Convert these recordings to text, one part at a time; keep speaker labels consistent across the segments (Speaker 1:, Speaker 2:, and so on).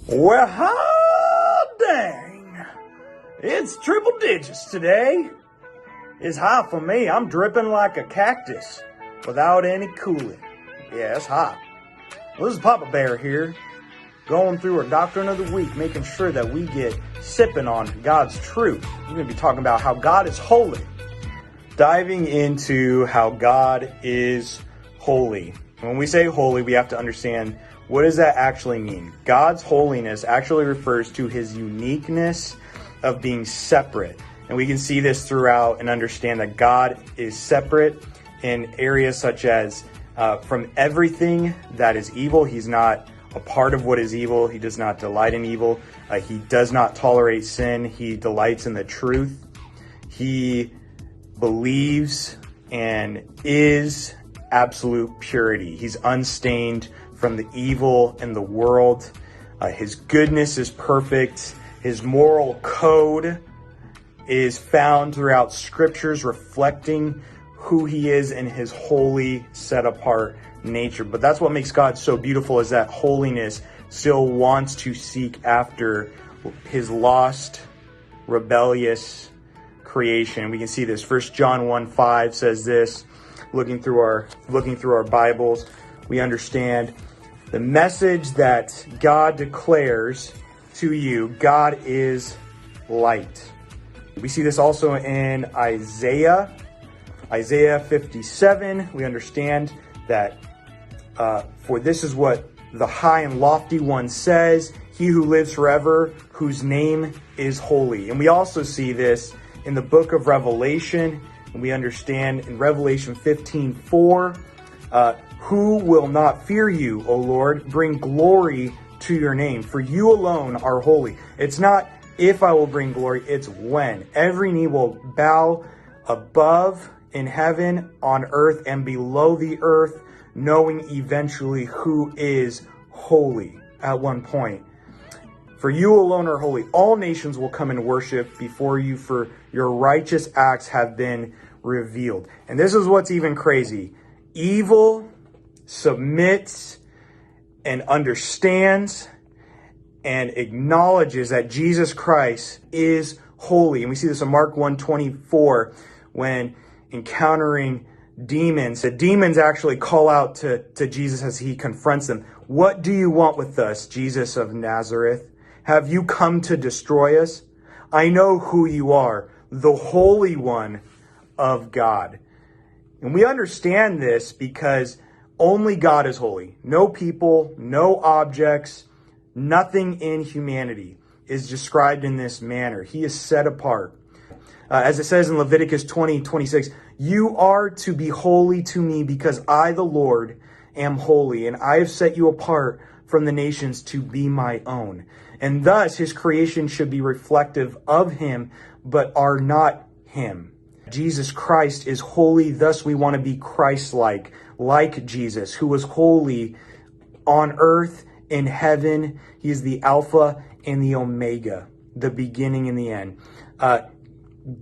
Speaker 1: Well, hot dang. It's triple digits today. It's hot for me. I'm dripping like a cactus without any cooling. Yeah, it's hot. Well, this is Papa Bear here, going through our Doctrine of the Week, making sure that we get sipping on God's truth. We're going to be talking about how God is holy. Diving into how God is holy. When we say holy, we have to understand, what does that actually mean? God's holiness actually refers to his uniqueness of being separate. And we can see this throughout and understand that God is separate in areas such as from everything that is evil. He's not a part of what is evil. He does not delight in evil. He does not tolerate sin. He delights in the truth. He believes and is absolute purity. He's unstained from the evil in the world. His goodness is perfect. His moral code is found throughout scriptures reflecting who he is in his holy, set-apart nature. But that's what makes God so beautiful, is that holiness still wants to seek after his lost, rebellious creation. We can see this. 1 John 1:5 says this. Looking through our Bibles, we understand the message that God declares to you. God is light. We see this also in Isaiah 57. We understand that for this is what the high and lofty one says, he who lives forever, whose name is holy. And we also see this in the book of Revelation. And we understand in Revelation 15:4, who will not fear you, O Lord? Bring glory to your name, for you alone are holy. It's not if I will bring glory, it's when. Every knee will bow above in heaven, on earth, and below the earth, knowing eventually who is holy at one point. For you alone are holy. All nations will come and worship before you, for your righteous acts have been revealed. And this is what's even crazy. Evil submits and understands and acknowledges that Jesus Christ is holy. And we see this in Mark 1:24, when encountering demons, the demons actually call out to Jesus as he confronts them. What do you want with us, Jesus of Nazareth? Have you come to destroy us? I know who you are, the Holy One of God. And we understand this because only God is holy. No people, no objects, nothing in humanity is described in this manner. He is set apart. As it says in Leviticus 20:26, you are to be holy to me because I, the Lord, am holy, and I have set you apart from the nations to be my own. And thus his creation should be reflective of him, but are not him. Jesus Christ is holy, thus we want to be Christ-like, like Jesus, who was holy on earth, in heaven. He is the Alpha and the Omega, the beginning and the end.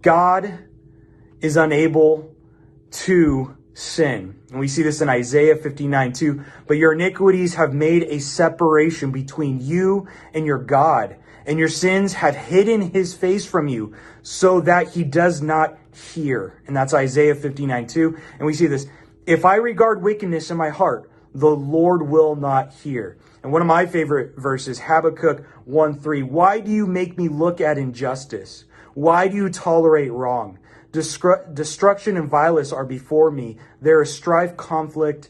Speaker 1: God is unable to sin. And we see this in Isaiah 59:2. But your iniquities have made a separation between you and your God, and your sins have hidden his face from you so that he does not hear. And that's Isaiah 59:2. And we see this. If I regard wickedness in my heart, the Lord will not hear. And one of my favorite verses, Habakkuk 1:3. Why do you make me look at injustice? Why do you tolerate wrong? Destruction and violence are before me. There is strife, conflict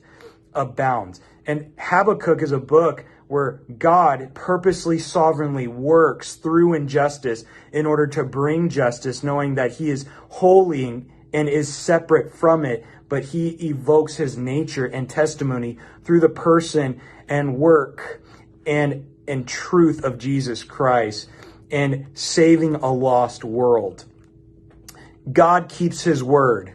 Speaker 1: abounds. And Habakkuk is a book where God purposely, sovereignly works through injustice in order to bring justice, knowing that he is holy and is separate from it, but he evokes his nature and testimony through the person and work and truth of Jesus Christ and saving a lost world. God keeps his word.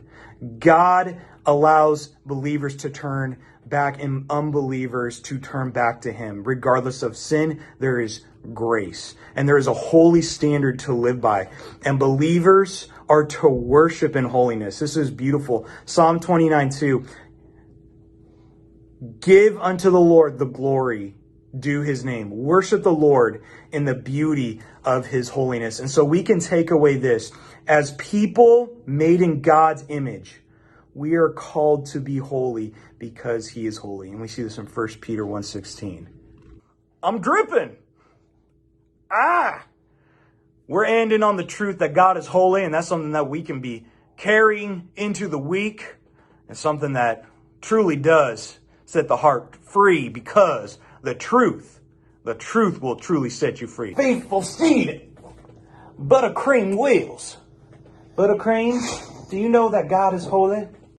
Speaker 1: God allows believers to turn back and unbelievers to turn back to him. Regardless of sin, there is grace. And there is a holy standard to live by. And believers are to worship in holiness. This is beautiful. Psalm 29:2. Give unto the Lord the glory due his name. Worship the Lord in the beauty of his holiness. And so we can take away this. As people made in God's image, we are called to be holy because he is holy. And we see this in 1 Peter 1:16. I'm dripping. We're ending on the truth that God is holy, and that's something that we can be carrying into the week, and something that truly does set the heart free, because the truth will truly set you free. Faithful steed, buttercream wheels. Buttercream, do you know that God is holy?